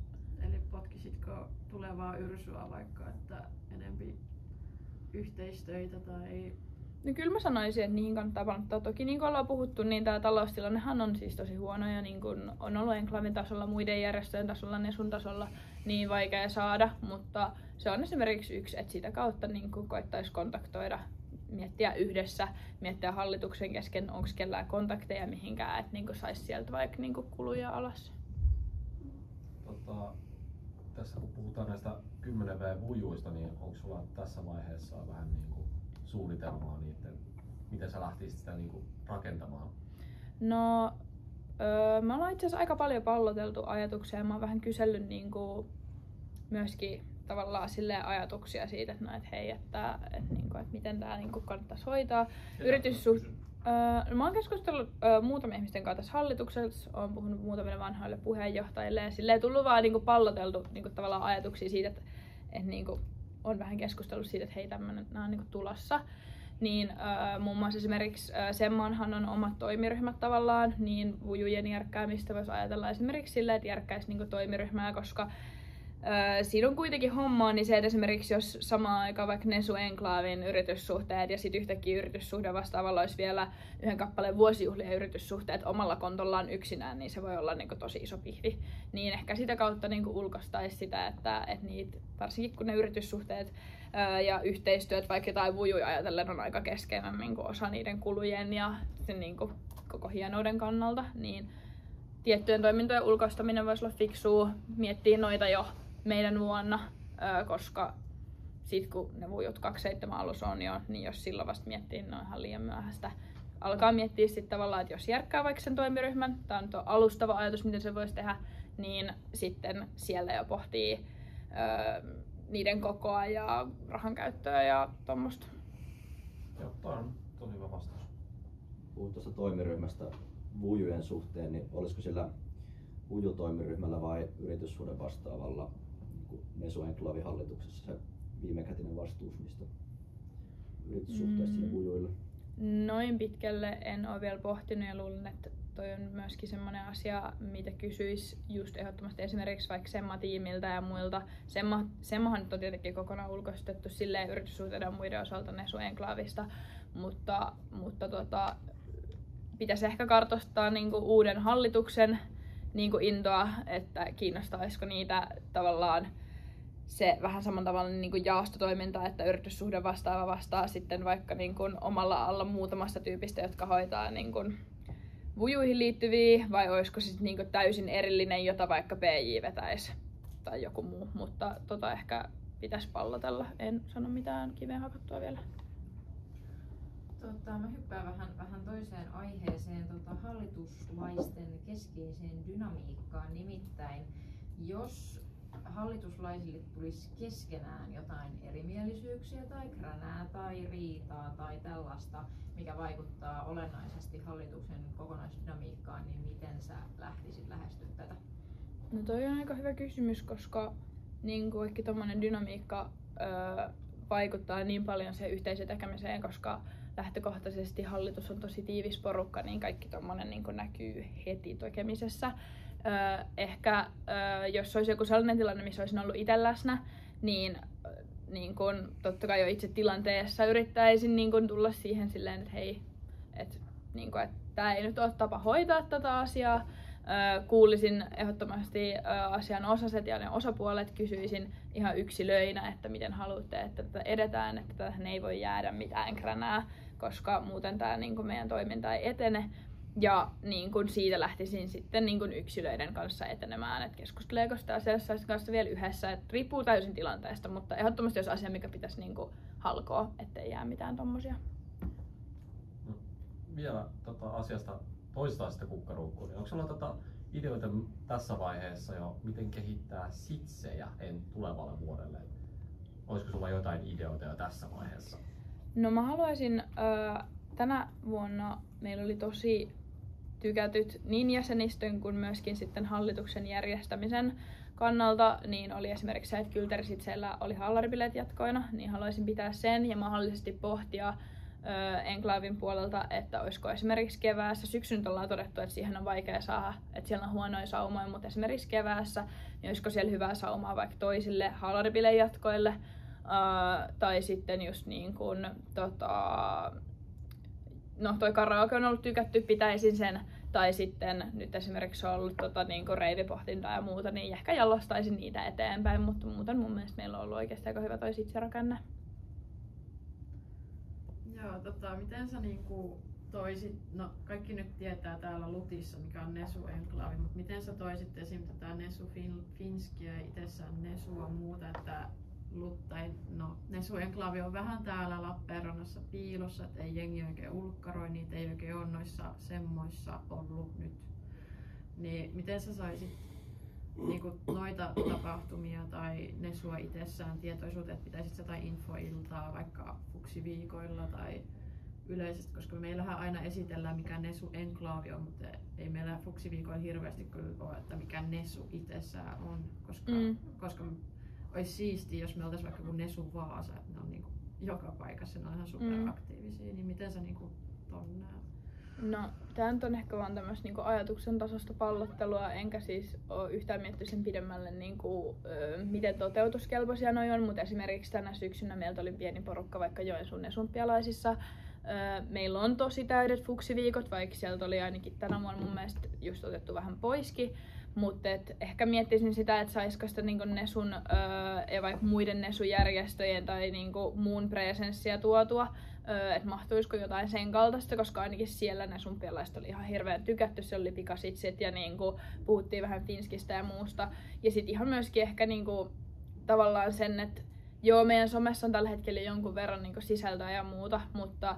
Eli potkisitko tulevaa Yrsua vaikka, että enempi yhteistöitä tai... No kyllä mä sanoisin, että niihin kannattaa panostaa. Toki niin kuin ollaan puhuttu, niin tämä taloustilannehan on siis tosi huono ja niin kuin on ollut Enklavin tasolla, muiden järjestöjen tasolla, Nesun tasolla niin vaikea saada, mutta se on esimerkiksi yksi, että sitä kautta niin kuin koettaisi kontaktoida, miettiä yhdessä, miettiä hallituksen kesken, onko kellään kontakteja mihinkään, että niin saisi sieltä vaikka niin kuin kuluja alas. Tässä kun puhutaan näistä 10V-vujuista, niin onko sulla tässä vaiheessa vähän niin kuin suunnitelmaa niiden, miten sä lähtisit sitä niin kuin rakentamaan? No, me ollaan itse asiassa aika paljon palloteltu ajatuksia ja mä oon vähän kysellyt niin kuin myöskin tavallaan silleen ajatuksia siitä, että, no, että hei, että miten tämä niin kuin kannattaisi hoitaa. Mä oon keskustellut muutamien ihmisten kanssa tässä hallituksessa, oon puhunut muutamille vanhoille puheenjohtajille ja silleen tullut vaan niin kuin palloteltu niin kuin tavallaan ajatuksia siitä, että niin kuin on vähän keskustellut siitä, että hei, nämä on niin kuin tulossa. Niin muun muassa esimerkiksi Semmonhan on omat toimiryhmät tavallaan, niin vujujen järkkäämistä voisi ajatella esimerkiksi silleen, että järkkäisi niin kuin toimiryhmää, koska siinä on kuitenkin hommaa, niin se, että esimerkiksi jos samaan aikaan vaikka Nesu Enklavin yrityssuhteet ja sitten yhtäkkiä yrityssuhde vastaavalla olisi vielä yhden kappaleen vuosijuhlien yrityssuhteet omalla kontollaan yksinään, niin se voi olla niin kuin tosi iso pihvi. Niin ehkä sitä kautta niin kuin ulkoistaisi sitä, että niitä, varsinkin kun ne yrityssuhteet ja yhteistyöt, vaikka jotain vujuja ajatellen, on aika keskeinen niin kuin osa niiden kulujen ja sen niin kuin koko hienouden kannalta, niin tiettyjen toimintojen ulkoistaminen voisi olla fiksua, miettiä noita jo meidän vuonna, koska sit kun ne vujut 27 alussa on jo, niin jos silloin vasta miettii, niin on ihan liian myöhäistä. Alkaa miettiä sitten tavallaan, että jos järkkää vaikka sen toimiryhmän, tämä on nyt alustava ajatus, miten se voisi tehdä, niin sitten siellä jo pohtii niiden kokoa ja rahan käyttöä ja tommoista. Joo, toi on tosi hyvä vastaus. Puhut tuossa toimiryhmästä vujujen suhteen, niin olisiko sillä vujutoimiryhmällä vai yrityssuhden vastaavalla niin Nesu Enklavin hallituksessa se viimekätinen vastuus niistä yrityssuhteista sinne vujuille? Noin pitkälle en ole vielä pohtinut ja luulen, että toi on myöskin semmoinen asia, mitä kysyis just ehdottomasti esimerkiksi vaikka Semma-tiimiltä ja muilta. Semmahan nyt on tietenkin kokonaan ulkoistettu silleen yrityssuhteiden muiden osalta Nesu Enklaavista, mutta pitäisi ehkä kartoittaa niinku uuden hallituksen niinku intoa, että kiinnostaisiko niitä tavallaan se vähän samantavallinen niin kuin jaastotoiminta, että yrityssuhde vastaava vastaa sitten vaikka niin kuin omalla alla muutamasta tyypistä, jotka hoitaa niin kuin vujuihin liittyviä, vai olisiko sitten niin kuin täysin erillinen, jota vaikka PJ vetäisi tai joku muu, mutta ehkä pitäisi pallotella. En sano mitään kiveen hakattua vielä. Mä hyppään vähän toiseen aiheeseen, hallituslaisten keskeiseen dynamiikkaan. Nimittäin, jos hallituslaisille tulisi keskenään jotain erimielisyyksiä tai kränää tai riitaa tai tällaista, mikä vaikuttaa olennaisesti hallituksen kokonaisdynamiikkaan, niin miten sä lähtisit lähestyä tätä? No toi on aika hyvä kysymys, koska niin kaikki tommonen dynamiikka vaikuttaa niin paljon siihen yhteiseen tekemiseen, koska lähtökohtaisesti hallitus on tosi tiivis porukka, niin kaikki tommonen niin näkyy heti tekemisessä. Ehkä jos olisi joku sellainen tilanne, missä olisin ollut itse läsnä, niin kun, totta kai jo itse tilanteessa yrittäisin niin kun tulla siihen silleen, että hei, niin kun, tämä ei nyt ole tapa hoitaa tätä asiaa. Kuulisin ehdottomasti asianosaiset ja ne osapuolet, kysyisin ihan yksilöinä, että miten haluatte, että tätä edetään, että tähän ei voi jäädä mitään kränää, koska muuten tämä niin kun meidän toiminta ei etene. Ja niin kun siitä lähtisin sitten niin kun yksilöiden kanssa etenemään, että keskusteleeko sitä asiassa kanssa vielä yhdessä, että riippuu täysin tilanteesta, mutta ehdottomasti olisi asia, mikä pitäisi niin kun halkoa, ettei jää mitään tommosia. No, vielä asiasta toistaan sitten kukkaruukkuun, niin onko sulla ideoita tässä vaiheessa jo, miten kehittää sitsejä tulevalle vuodelle? Olisiko sulla jotain ideoita jo tässä vaiheessa? No mä haluaisin, tänä vuonna meillä oli tosi tykätyt niin jäsenistön kuin myöskin sitten hallituksen järjestämisen kannalta, niin oli esimerkiksi se, että Kylterisitseillä oli hallaribileet jatkoina, niin haluaisin pitää sen ja mahdollisesti pohtia Enklaavin puolelta, että olisiko esimerkiksi keväässä, syksyn ollaan todettu, että siihen on vaikea saada, että siellä on huonoja saumoja, mutta esimerkiksi keväässä, niin olisiko siellä hyvää saumaa vaikka toisille hallaribileen jatkoille, tai sitten just niin kuin, no toi karaoke on ollut tykätty, pitäisin sen, tai sitten nyt esimerkiksi on ollut niin kuin reivipohtintaa ja muuta, niin ehkä jalostaisin niitä eteenpäin, mutta muuten mun mielestä meillä on ollut oikeasti aika hyvä toi sitserakenne. Joo, miten sä niinku toisit, no kaikki nyt tietää täällä Lutissa, mikä on Nesu Enklaavi, mutta miten sä toisit esim. Tätä Nesu Finskiä ja itsessään Nesua muuta, että Nesu Enklaavi on vähän täällä Lappeenrannassa piilossa, että ei jengi oikein ulkkaroi, niitä ei oikein ole noissa semmoissa ollut nyt. Niin miten sä saisit niinku noita tapahtumia tai Nesua itsessään tietoisuutta, että pitäisit sä jotain infoiltaa vaikka fuksiviikoilla tai yleisesti, koska meillähän aina esitellään mikä Nesu Enklaavi on, mutta ei meillä fuksiviikoilla hirveästi kyllä ole, että mikä Nesu itsessään on, koska olisi siistiä, jos me oltaisiin vaikka kuin Nesu Vaasa, että ne on niinku joka paikassa, ne on ihan superaktiivisia, niin miten sä niinku ton näet? No, tää on ehkä vaan tämmöistä niinku ajatuksen tasosta pallottelua, enkä siis ole yhtään miettinyt sen pidemmälle, miten toteutuskelpoisia noi on, mutta esimerkiksi tänä syksynä meiltä oli pieni porukka vaikka Joensuun Nesumppialaisissa. Meillä on tosi täydet fuksiviikot, vaikka sieltä oli ainakin tänä vuonna mun mielestä just otettu vähän poiskin. Mutta ehkä miettisin sitä, että saisiko sitä niinku Nesun ja vaikka muiden Nesu-järjestöjen tai niinku muun presenssiä tuotua, että mahtuisiko jotain sen kaltaista, koska ainakin siellä Nesumppialaiset oli ihan hirveän tykätty, se oli pikasitsit ja niinku puhuttiin vähän finskistä ja muusta. Ja sitten ihan myöskin ehkä niinku tavallaan sen, että joo, meidän somessa on tällä hetkellä jonkun verran niinku sisältöä ja muuta, mutta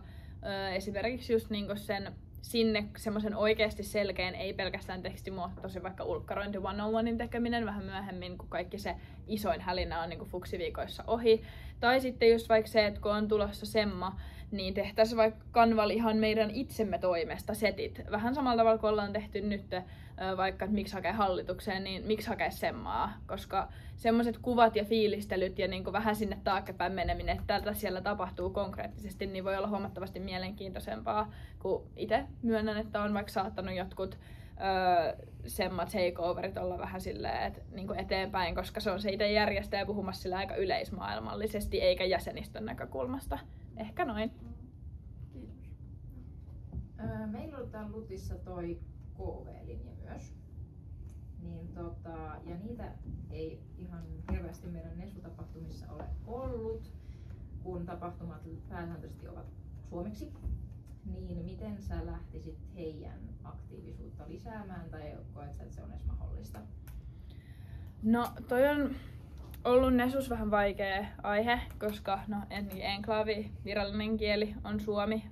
esimerkiksi just niinku sen sinne semmoisen oikeasti selkeän, ei pelkästään tekstimuotoisen vaikka ulkkarointi one-on-onein tekeminen vähän myöhemmin, kun kaikki se isoin hälinä on niin kuin fuksiviikoissa ohi, Tai sitten just vaikka se, että kun on tulossa semma, niin tehtäisiin vaikka Canvalla ihan meidän itsemme toimesta setit. Vähän samalla tavalla kuin ollaan tehty nyt vaikka, että miksi hakee hallitukseen, niin miksi hakee semmaa. Koska semmoiset kuvat ja fiilistelyt ja niin kuin vähän sinne taaksepäin meneminen, että täältä siellä tapahtuu konkreettisesti, niin voi olla huomattavasti mielenkiintoisempaa. Kun itse myönnän, että on vaikka saattanut jotkut semmat takeoverit olla vähän silleen, että niin eteenpäin, koska se on se itse järjestäjä puhumassa sillä aika yleismaailmallisesti, eikä jäsenistön näkökulmasta. Ehkä noin. Kiitos. Meillä on täällä Lutissa toi KV-linja myös. Niin ja niitä ei ihan hirveästi meidän Nesu-tapahtumissa ole ollut, kun tapahtumat pääsääntöisesti ovat suomeksi. Niin miten sä lähtisit heidän aktiivisuutta lisäämään tai koet sä, että se on edes mahdollista? No toi on ollut Nesus vähän vaikea aihe, koska no enklaavi virallinen kieli on suomi.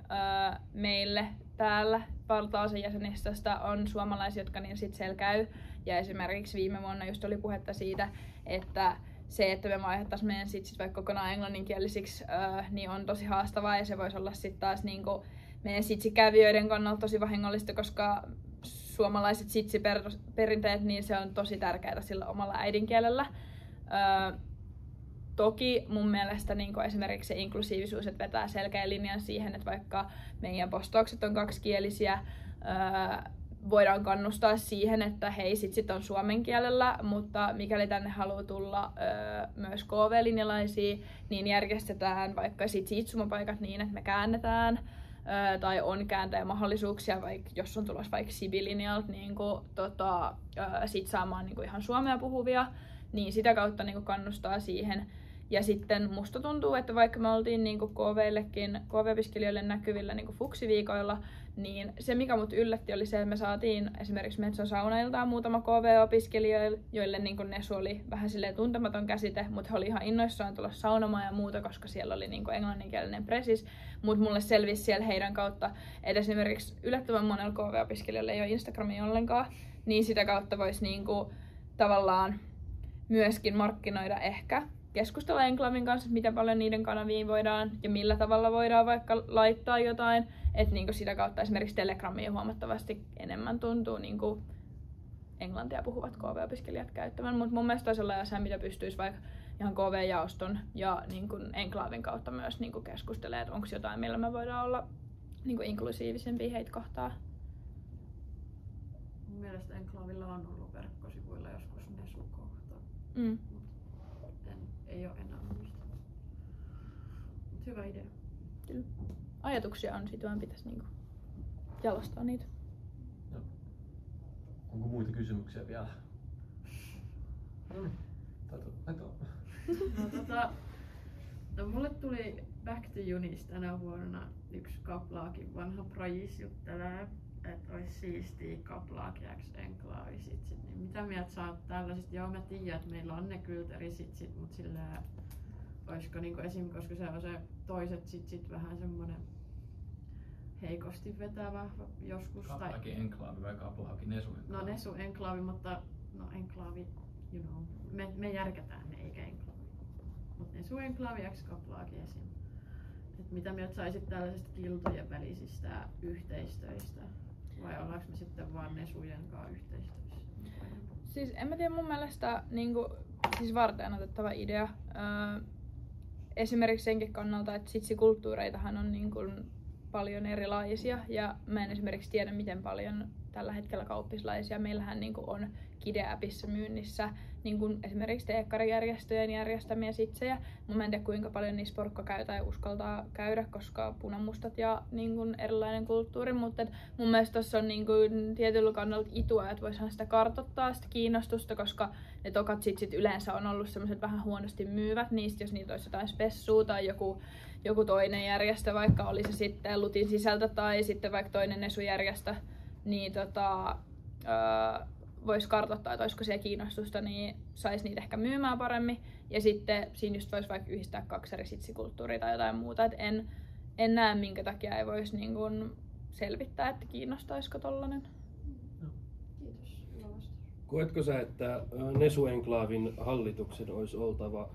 Meille täällä valtaosa jäsenistöstä on suomalaisia, jotka niin sit siellä käy. Ja esimerkiksi viime vuonna just oli puhetta siitä, että se, että me vaihdettaisiin meidän sit vaikka kokonaan englanninkielisiksi, niin on tosi haastavaa ja se voisi olla sitten taas niinku meidän sitsikävijöiden kannalta tosi vahingollista, koska suomalaiset sitsiperinteet, niin se on tosi tärkeää sillä omalla äidinkielellä. Toki mun mielestä niin esimerkiksi se inklusiivisuus, että vetää selkeä linjan siihen, että vaikka meidän postaukset on kaksikielisiä, voidaan kannustaa siihen, että hei, sit on suomen kielellä, mutta mikäli tänne haluaa tulla myös KV-linjalaisia, niin järjestetään vaikka sitsumapaikat niin, että me käännetään, tai on kääntäjämahdollisuuksia, vaikka jos on tulossa vaikka Sibi-linjalta niin sit saamaan niin ihan suomea puhuvia, niin sitä kautta niin kannustaa siihen. Ja sitten musta tuntuu, että vaikka me oltiin niin KV-opiskelijoille näkyvillä niin fuksiviikoilla, niin se mikä mut yllätti oli se, että me saatiin esimerkiksi Metson saunailtaan muutama KV-opiskelijoille, joille niin Nesu oli vähän silleen tuntematon käsite, mutta he oli ihan innoissaan tulla saunomaan ja muuta, koska siellä oli niin englanninkielinen presis. Mutta mulle selvisi siellä heidän kautta, että esimerkiksi yllättävän monella KV-opiskelijoilla ei ole Instagramia ollenkaan, niin sitä kautta voisi niin tavallaan myöskin markkinoida ehkä. Keskustella Enklavin kanssa, miten paljon niiden kanaviin voidaan ja millä tavalla voidaan vaikka laittaa jotain. Että niinku sitä kautta esimerkiksi Telegramia huomattavasti enemmän tuntuu niinku englantia puhuvat KV-opiskelijat käyttämään. Mutta mun mielestä olisi olla asia, mitä pystyisi vaikka ihan KV-jaoston ja niinku Enklavin kautta myös niinku keskustelemaan, että onko jotain, millä me voidaan olla niinku inklusiivisempia heitä kohtaa. Mun mielestä Enklavilla on ollut verkkosivuilla joskus Nesu-kohta. Ei ole enää muistaa. Hyvä idea. Kyllä. Ajatuksia on, sit vaan pitäisi niinku jalostaa niitä. No. Onko muita kysymyksiä vielä? No mulle tuli Back to Unis tänä vuonna yksi Kaplaakin vanha projis juttelee, että olisi siistiä Kaplaakiaksi enklaavisitsit. Niin mitä mieltä sä oot tällaisista? Joo, mä tiedän, että meillä on ne kylterisitsit, mutta sillä olisiko niinku esim. Koska se on se toiset sitsit vähän semmonen heikosti vetävä joskus. Kaplaakin enklaavi vai Kaplaakin Nesu enklaavi? No Nesu enklaavi, mutta no enklaavi, you know, me järkätään ne eikä enklaavi. Mutta Nesu enklaaviaksi Kaplaakin esim. Et mitä mieltä saisit tällaisista kiltojen välisistä yhteistöistä? Vai ollaanko me sitten vaan Nesujen kanssa yhteistyössä? Siis en mä tiedä, mun mielestä niinku, siis varteenotettava idea. Esimerkiksi senkin kannalta, että sitsikulttuureitahan on niinku paljon erilaisia ja mä en esimerkiksi tiedä, miten paljon tällä hetkellä kauppislaisia. Meillähän niinku on Kide-appissa myynnissä niin esimerkiksi teekkarijärjestöjen järjestämiä sitsejä. Mä en tiedä, kuinka paljon niissä porukka käy tai uskaltaa käydä, koska punamustat ja niin erilainen kulttuuri. Mutta mun mielestä tuossa on niin tietyllä kannalta itua, että voisihan sitä kartoittaa, sitä kiinnostusta, koska ne tokat sitsit yleensä on ollut sellaiset vähän huonosti myyvät niistä, jos niitä olisi jotain spessua tai joku toinen järjestö, vaikka oli se sitten Lutin sisältä tai sitten vaikka toinen Nesu-järjestö, niin voisi kartoittaa, että olisiko siellä kiinnostusta, niin saisi niitä ehkä myymään paremmin. Ja sitten siinä just voisi vaikka yhdistää 2 eri sitsikulttuuria tai jotain muuta. Et en näe, minkä takia ei voisi niin kun selvittää, että kiinnostaisiko tollanen. Kiitos. Koetko sä, että Nesu-enklaavin hallituksen olisi oltava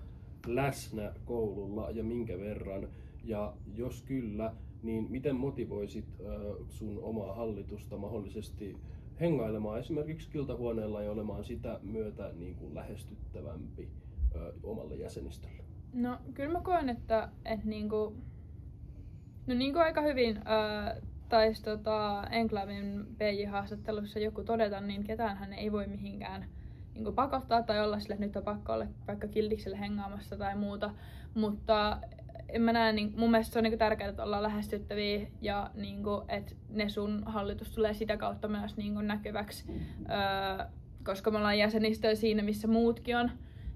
läsnä koululla ja minkä verran? Ja jos kyllä, niin miten motivoisit sun omaa hallitusta mahdollisesti hengailemaan esimerkiksi kiltahuoneella ja olemaan sitä myötä niin kuin lähestyttävämpi omalle jäsenistölle? No kyllä mä koen, että niinku, no niin kuin aika hyvin taisi Enclaven PJ-haastattelussa joku todeta, niin ketäänhän ei voi mihinkään niinku pakottaa tai olla sille, että nyt on pakko olla vaikka kildikselle hengaamassa tai muuta, mutta en mä näe, mun mielestä se on niinku tärkeää, että ollaan lähestyttäviä ja niinku, että ne sun hallitus tulee sitä kautta myös niinku näkyväksi, koska me ollaan jäsenistöä siinä, missä muutkin on.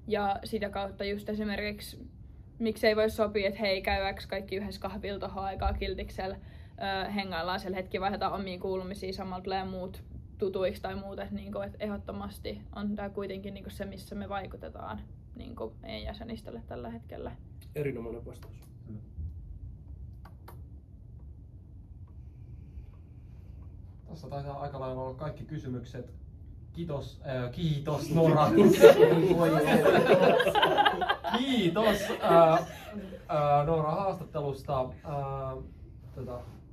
Ja sitä kautta just esimerkiksi, miksei voi sopia, että hei, käydäänkö kaikki yhdessä kahvilla tohon aikaa kiltiksellä, hengaillaan siellä hetki, vaihdetaan omia kuulumisia, samalla tulee muut tutuiksi tai muuta. Niinku, että ehdottomasti on tää kuitenkin niinku se, missä me vaikutetaan niinku meidän jäsenistölle tällä hetkellä. Erinomainen vastaus. Tässä taitaa aika lailla olla kaikki kysymykset. Kiitos Nora. Kiitos Nora haastattelusta.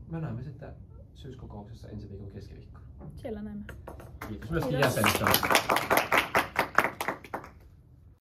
Me näemme sitten syyskokouksessa ensi viikon keskiviikkona. Siellä näemme. Kiitos myöskin jäsenistä.